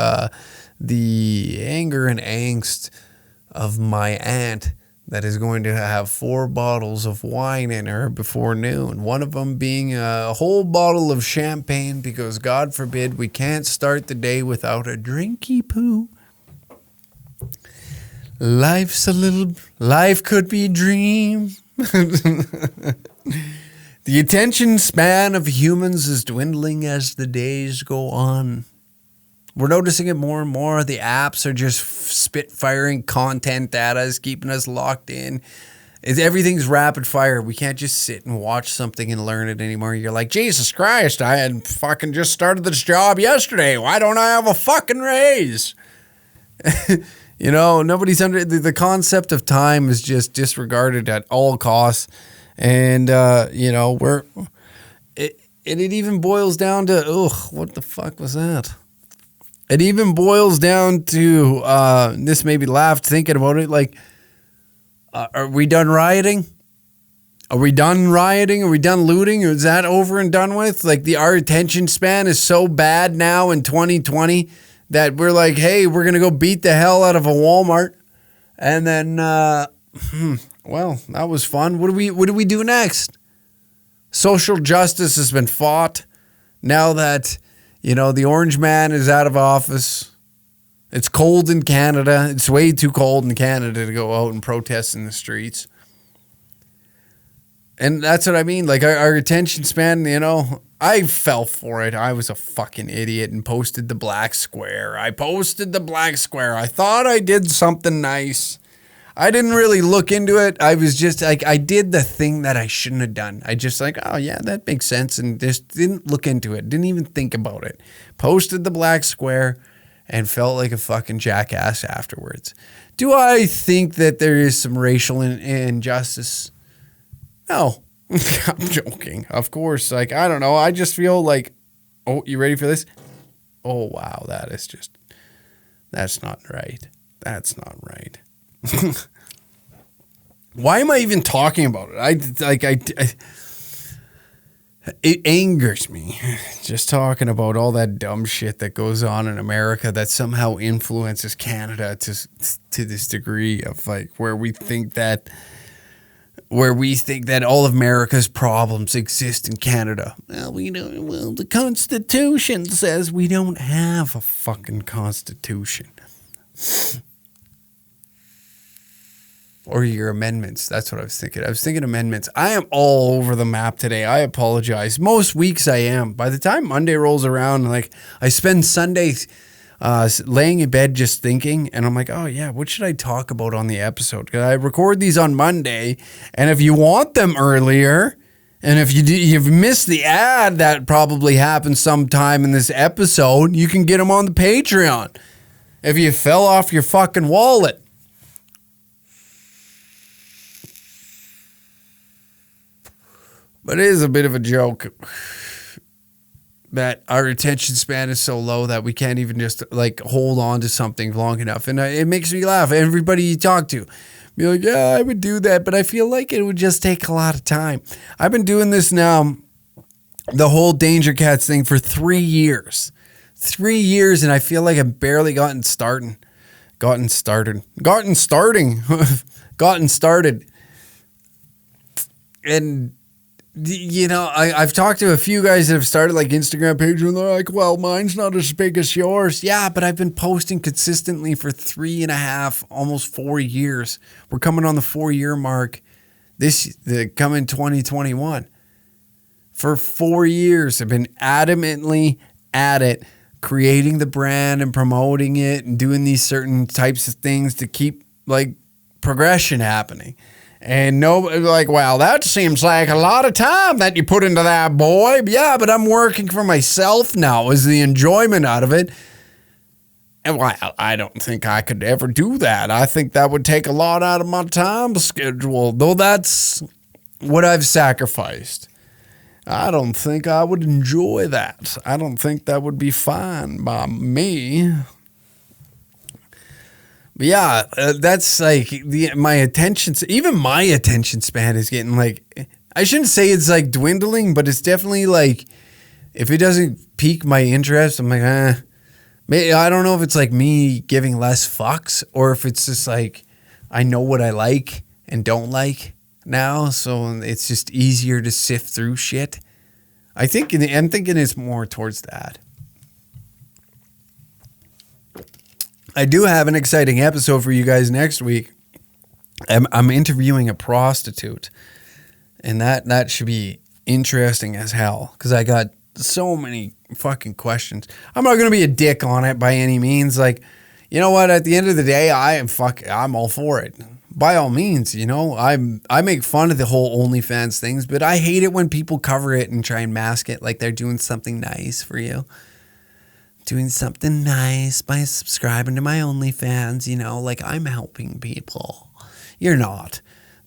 anger and angst of my aunt that is going to have 4 bottles of wine in her before noon. One of them being a whole bottle of champagne because, God forbid, we can't start the day without a drinky poo. Life could be a dream. The attention span of humans is dwindling as the days go on. We're noticing it more and more. The apps are just spit-firing content at us, keeping us locked in. Everything's rapid fire. We can't just sit and watch something and learn it anymore. You're like, Jesus Christ, I had fucking just started this job yesterday. Why don't I have a fucking raise? You know, nobody's under the concept of time is just disregarded at all costs. And, you know, it even boils down to, what the fuck was that? It even boils down to, this made me laugh thinking about it, like, are we done rioting? Are we done rioting? Are we done looting? Or is that over and done with? Like, our attention span is so bad now in 2020 that we're like, hey, we're going to go beat the hell out of a Walmart. And then, well, that was fun. What do we do next? Social justice has been fought. Now that, the orange man is out of office. It's cold in Canada. It's way too cold in Canada to go out and protest in the streets. And that's what I mean. Like, our attention span, I fell for it. I was a fucking idiot and posted the black square. I thought I did something nice. I didn't really look into it. I was just like, I did the thing that I shouldn't have done. I just like, oh yeah, that makes sense. And just didn't look into it. Didn't even think about it. Posted the black square and felt like a fucking jackass afterwards. Do I think that there is some racial injustice? No, I'm joking. Of course. Like, I don't know. I just feel like, oh, you ready for this? Oh, wow. That's not right. That's not right. Why am I even talking about it? It angers me just talking about all that dumb shit that goes on in America that somehow influences Canada to this degree of like where we think that all of America's problems exist in Canada. Well, the Constitution says we don't have a fucking Constitution. Or your amendments. That's what I was thinking. I was thinking amendments. I am all over the map today. I apologize. Most weeks I am. By the time Monday rolls around, like I spend Sundays laying in bed just thinking, and I'm like, oh yeah, what should I talk about on the episode? Because I record these on Monday, and if you want them earlier, and if you've missed the ad that probably happened sometime in this episode, you can get them on the Patreon. If you fell off your fucking wallet. But it is a bit of a joke that our attention span is so low that we can't even just like hold on to something long enough. And it makes me laugh. Everybody you talk to be like, yeah, I would do that. But I feel like it would just take a lot of time. I've been doing this now, the whole Danger Cats thing for 3 years. 3 years, and I feel like I've barely gotten started. And I've talked to a few guys that have started like Instagram pages, and they're like, well, mine's not as big as yours. Yeah, but I've been posting consistently for 3.5, almost 4 years. We're coming on the 4-year mark coming 2021. For 4 years, I've been adamantly at it, creating the brand and promoting it and doing these certain types of things to keep like progression happening. And nobody like, wow, that seems like a lot of time that you put into that, boy. Yeah, but I'm working for myself now is the enjoyment out of it. And well, I don't think I could ever do that. I think that would take a lot out of my time schedule, though that's what I've sacrificed. I don't think I would enjoy that. I don't think that would be fine by me. But yeah, that's like my attention span is getting like, I shouldn't say it's like dwindling, but it's definitely like, if it doesn't pique my interest, I'm like, maybe, I don't know if it's like me giving less fucks or if it's just like, I know what I like and don't like now. So it's just easier to sift through shit. I'm thinking it's more towards that. I do have an exciting episode for you guys next week. I'm interviewing a prostitute, and that should be interesting as hell because I got so many fucking questions. I'm not going to be a dick on it by any means. Like, you know what? At the end of the day, I'm all for it. By all means, I make fun of the whole OnlyFans things, but I hate it when people cover it and try and mask it like they're doing something nice for you. Doing something nice by subscribing to my OnlyFans, like I'm helping people. You're not.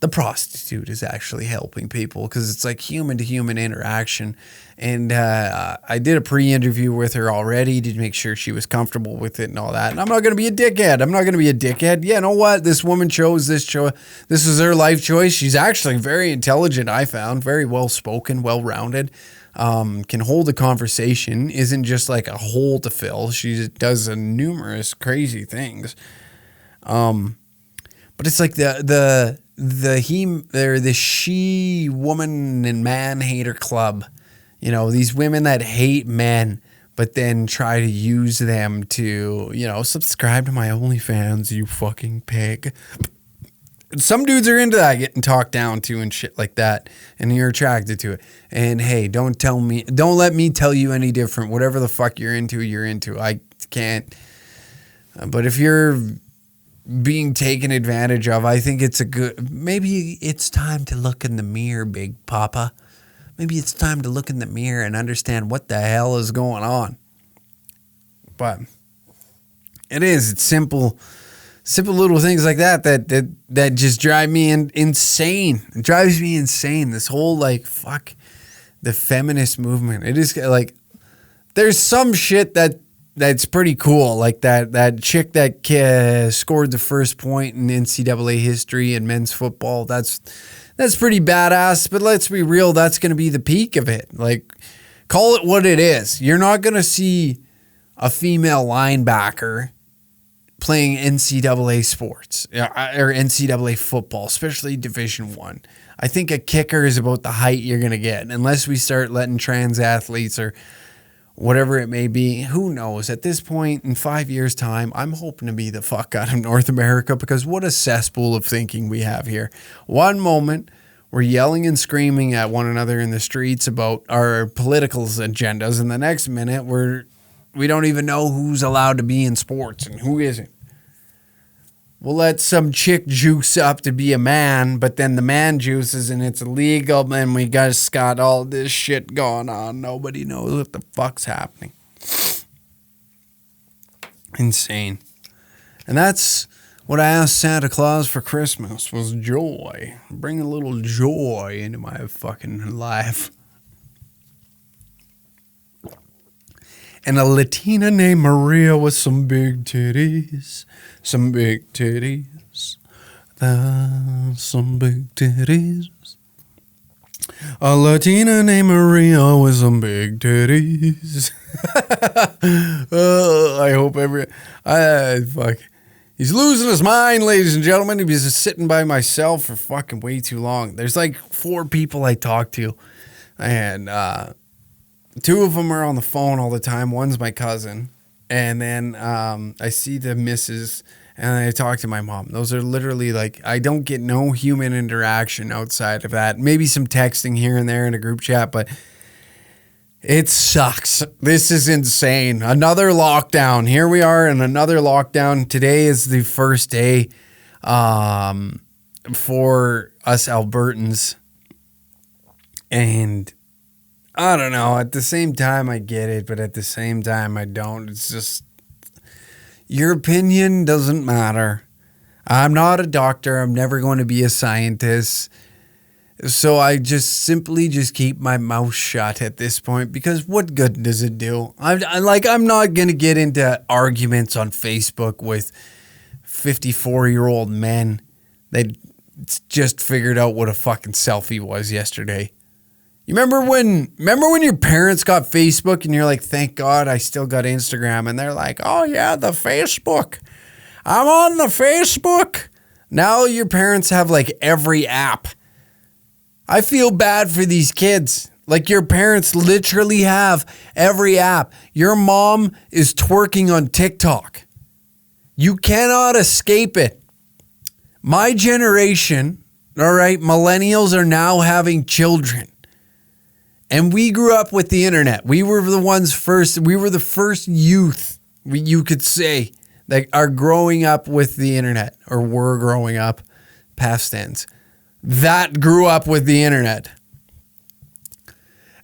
the prostitute is actually helping people because it's like human to human interaction. And I did a pre-interview with her already to make sure she was comfortable with it and all that. And I'm not going to be a dickhead. Yeah, you know what? This woman chose this choice. This is her life choice. She's actually very intelligent, I found. Very well-spoken, well-rounded. Can hold a conversation. Isn't just like a hole to fill. She does numerous crazy things. But it's like the she woman and man hater club. You know, these women that hate men, but then try to use them to, you know, subscribe to my OnlyFans, you fucking pig. Some dudes are into that, getting talked down to and shit like that, and you're attracted to it. And hey, don't let me tell you any different. Whatever the fuck you're into, you're into. I can't. But if you're being taken advantage of, I think maybe it's time to look in the mirror, Big Papa. Maybe it's time to look in the mirror and understand what the hell is going on. But it's simple little things like that just drive me insane. It drives me insane. This whole like, fuck the feminist movement. It is like, there's some shit that's pretty cool. Like that chick that scored the first point in NCAA history in men's football. That's pretty badass, but let's be real, that's going to be the peak of it. Like, call it what it is. You're not going to see a female linebacker playing NCAA sports or NCAA football, especially Division I. I think a kicker is about the height you're going to get, unless we start letting trans athletes or whatever it may be. Who knows? At this point, in 5 years' time, I'm hoping to be the fuck out of North America, because what a cesspool of thinking we have here. One moment, we're yelling and screaming at one another in the streets about our political agendas, and the next minute, we don't even know who's allowed to be in sports and who isn't. We'll let some chick juice up to be a man, but then the man juices and it's illegal, and we just got all this shit going on. Nobody knows what the fuck's happening. Insane. And that's what I asked Santa Claus for Christmas, was joy. Bring a little joy into my fucking life. And a Latina named Maria with some big titties. Some big titties. Some big titties. A Latina named Maria with some big titties. I hope fuck. He's losing his mind, ladies and gentlemen. He was just sitting by myself for fucking way too long. There's like 4 people I talk to. And, 2 of them are on the phone all the time. One's my cousin. And then I see the missus and I talk to my mom. Those are literally like, I don't get no human interaction outside of that. Maybe some texting here and there in a group chat, but it sucks. This is insane. Another lockdown. Here we are in another lockdown. Today is the first day for us Albertans. And I don't know. At the same time, I get it, but at the same time, I don't. It's just, your opinion doesn't matter. I'm not a doctor. I'm never going to be a scientist. So I just simply keep my mouth shut at this point, because what good does it do? I'm not going to get into arguments on Facebook with 54-year-old men that just figured out what a fucking selfie was yesterday. You remember when your parents got Facebook and you're like, thank God I still got Instagram, and they're like, oh yeah, the Facebook. I'm on the Facebook. Now your parents have like every app. I feel bad for these kids. Like, your parents literally have every app. Your mom is twerking on TikTok. You cannot escape it. My generation, all right, millennials are now having children. And we grew up with the internet. We were the first youth, you could say, that are growing up with the internet, or were growing up, past tense, that grew up with the internet.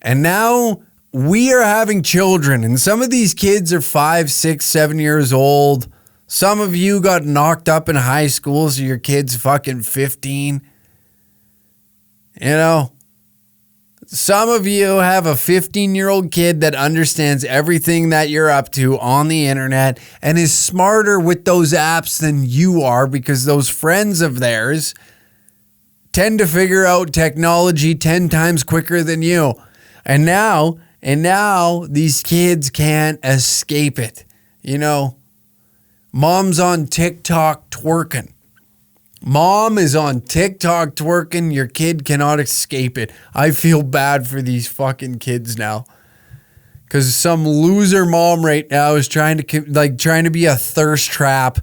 And now we are having children, and some of these kids are 5, 6, 7 years old. Some of you got knocked up in high school, so your kid's fucking 15. You know, some of you have a 15-year-old kid that understands everything that you're up to on the internet and is smarter with those apps than you are because those friends of theirs tend to figure out technology 10 times quicker than you. And now these kids can't escape it. You know, mom's on TikTok twerking. Mom is on TikTok twerking. Your kid cannot escape it. I feel bad for these fucking kids now. Because some loser mom right now is trying to be a thirst trap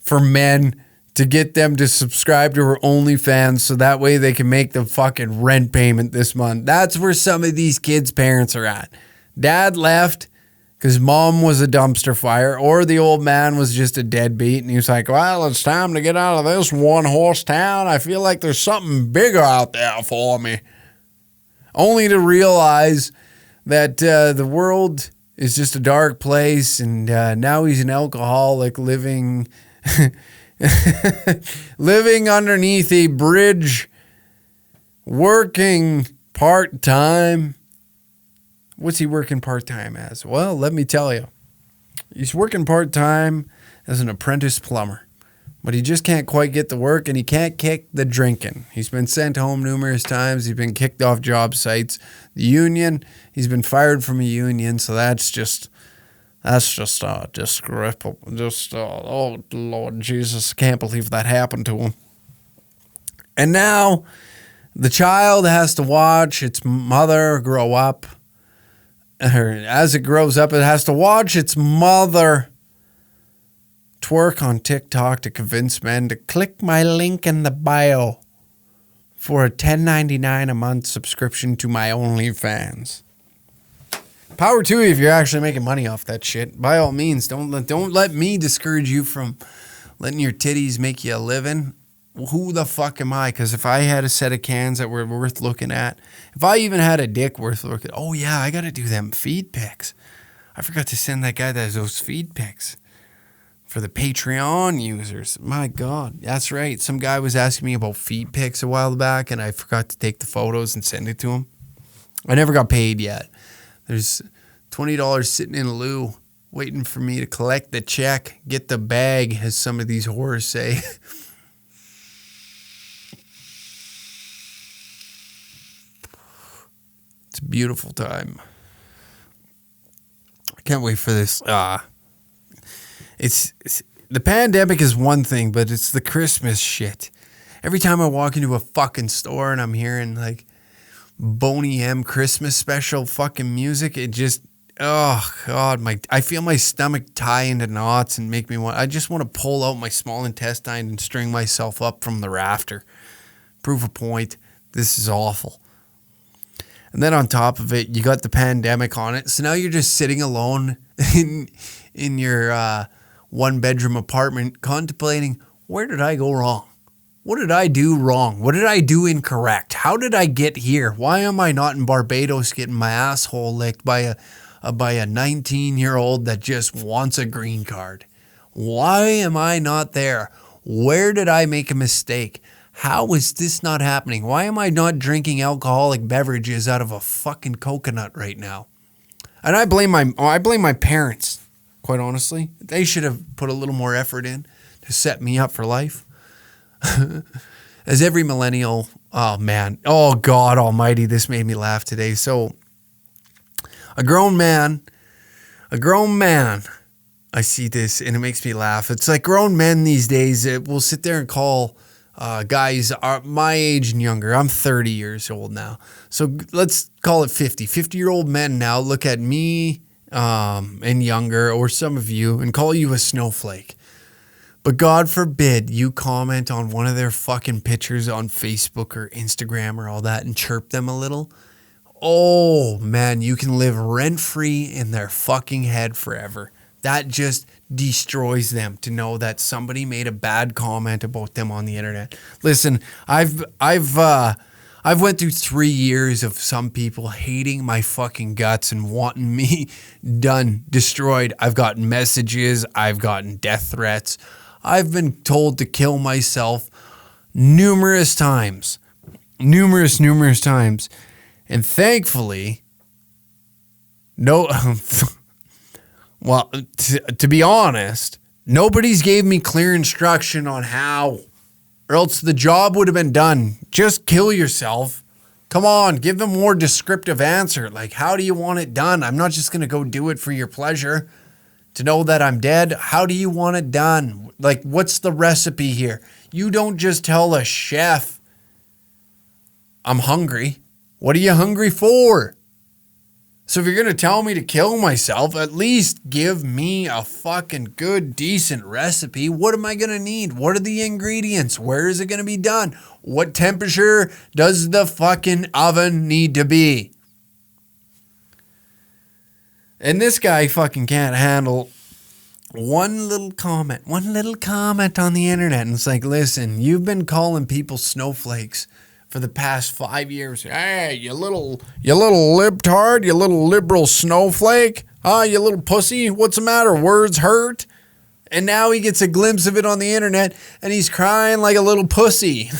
for men to get them to subscribe to her OnlyFans so that way they can make the fucking rent payment this month. That's where some of these kids' parents are at. Dad left because mom was a dumpster fire, or the old man was just a deadbeat, and he was like, well, it's time to get out of this one-horse town. I feel like there's something bigger out there for me. Only to realize that the world is just a dark place, and now he's an alcoholic living underneath a bridge, working part-time. What's he working part-time as? Well, let me tell you. He's working part-time as an apprentice plumber. But he just can't quite get the work, and he can't kick the drinking. He's been sent home numerous times. He's been kicked off job sites. The union, he's been fired from a union, so that's just disgraceful. Oh, Lord Jesus, can't believe that happened to him. And now the child has to watch its mother grow up. As it grows up, it has to watch its mother twerk on TikTok to convince men to click my link in the bio for a $10.99 a month subscription to my OnlyFans. Power to you if you're actually making money off that shit. By all means, don't let me discourage you from letting your titties make you a living. Who the fuck am I? Because if I had a set of cans that were worth looking at, if I even had a dick worth looking at, oh yeah, I got to do them feed pics. I forgot to send that guy those feed pics for the Patreon users. My God, that's right. Some guy was asking me about feed pics a while back, and I forgot to take the photos and send it to him. I never got paid yet. There's $20 sitting in a loo waiting for me to collect the check, get the bag, as some of these whores say. It's a beautiful time. I can't wait for this. It's the pandemic is one thing, but it's the Christmas shit. Every time I walk into a fucking store and I'm hearing like Boney M Christmas special fucking music, it just, oh God, I feel my stomach tie into knots and make me I just want to pull out my small intestine and string myself up from the rafter. Prove a point. This is awful. And then on top of it, you got the pandemic on it. So now you're just sitting alone in your one-bedroom apartment contemplating, where did I go wrong? What did I do wrong? What did I do incorrect? How did I get here? Why am I not in Barbados getting my asshole licked by a 19-year-old that just wants a green card? Why am I not there? Where did I make a mistake? How is this not happening? Why am I not drinking alcoholic beverages out of a fucking coconut right now? And I blame my parents, quite honestly. They should have put a little more effort in to set me up for life. As every millennial, oh man, oh God almighty, this made me laugh today. So a grown man, I see this and it makes me laugh. It's like grown men these days will sit there and call guys are my age and younger. I'm 30 years old now. So let's call it 50. 50-year-old men now look at me and younger, or some of you, and call you a snowflake. But God forbid you comment on one of their fucking pictures on Facebook or Instagram or all that and chirp them a little. Oh, man, you can live rent-free in their fucking head forever. That just destroys them to know that somebody made a bad comment about them on the internet. Listen, I've went through 3 years of some people hating my fucking guts and wanting me done, destroyed. I've gotten messages. I've gotten death threats. I've been told to kill myself numerous times. numerous times. And thankfully, no, well, to be honest, nobody's gave me clear instruction on how, or else the job would have been done. Just kill yourself. Come on, give them more descriptive answer. Like, how do you want it done? I'm not just going to go do it for your pleasure to know that I'm dead. How do you want it done? Like, what's the recipe here? You don't just tell a chef, I'm hungry. What are you hungry for? So if you're going to tell me to kill myself, at least give me a fucking good, decent recipe. What am I going to need? What are the ingredients? Where is it going to be done? What temperature does the fucking oven need to be? And this guy fucking can't handle one little comment on the internet. And it's like, listen, you've been calling people snowflakes for the past 5 years. Hey, you little libtard, you little liberal snowflake. You little pussy. What's the matter? Words hurt. And now he gets a glimpse of it on the internet and he's crying like a little pussy.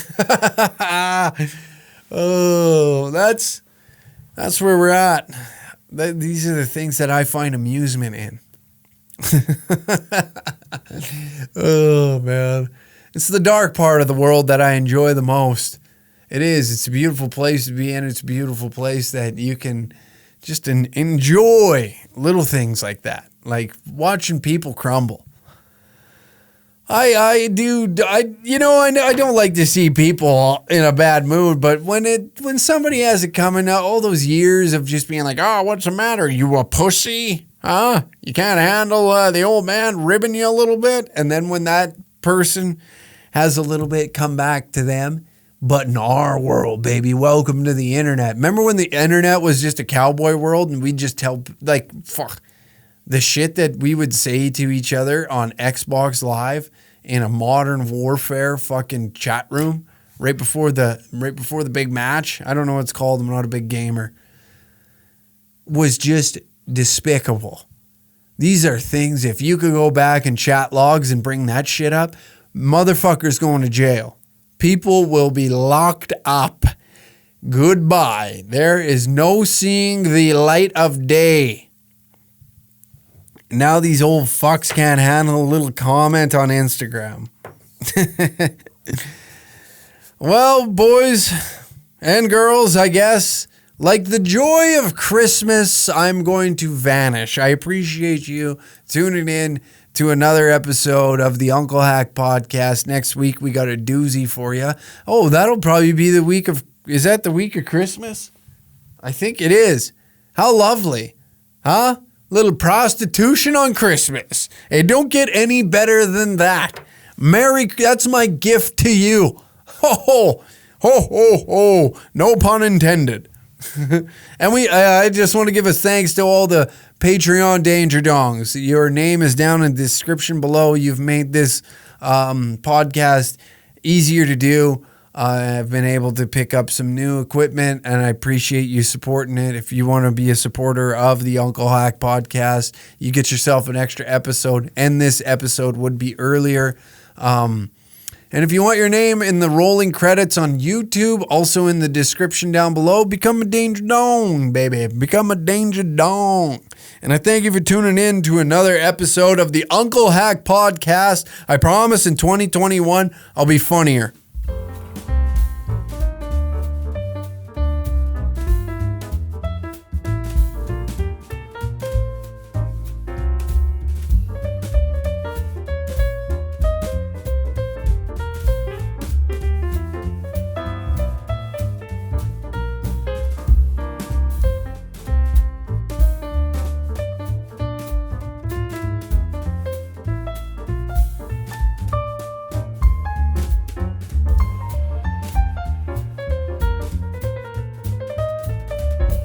Oh, that's where we're at. These are the things that I find amusement in. Oh, man. It's the dark part of the world that I enjoy the most. It is. It's a beautiful place to be in. It's a beautiful place that you can just enjoy little things like that, like watching people crumble. I don't like to see people in a bad mood, but when somebody has it coming out, all those years of just being like, oh, what's the matter? You a pussy? Huh? You can't handle the old man ribbing you a little bit? And then when that person has a little bit come back to them, but in our world, baby, welcome to the internet. Remember when the internet was just a cowboy world and we just tell, like, fuck, the shit that we would say to each other on Xbox Live in a Modern Warfare fucking chat room right before the big match? I don't know what it's called. I'm not a big gamer. Was just despicable. These are things, if you could go back and chat logs and bring that shit up, motherfuckers going to jail. People will be locked up. Goodbye. There is no seeing the light of day. Now these old fucks can't handle a little comment on Instagram. Well, boys and girls, I guess, like the joy of Christmas, I'm going to vanish. I appreciate you tuning in to another episode of the Uncle Hack Podcast. Next week, we got a doozy for you. Oh, that'll probably be the week of... Is that the week of Christmas? I think it is. How lovely. Huh? Little prostitution on Christmas. It don't get any better than that. That's my gift to you. Ho, ho, ho, ho, ho. No pun intended. And I just want to give a thanks to all the Patreon Danger Dongs. Your name is down in the description below. You've made this podcast easier to do. I've been able to pick up some new equipment, and I appreciate you supporting it. If you want to be a supporter of the Uncle Hack Podcast, you get yourself an extra episode, and this episode would be earlier. And if you want your name in the rolling credits on YouTube, also in the description down below, become a Danger Dong, baby. Become a Danger Dong. And I thank you for tuning in to another episode of the Uncle Hack Podcast. I promise in 2021, I'll be funnier.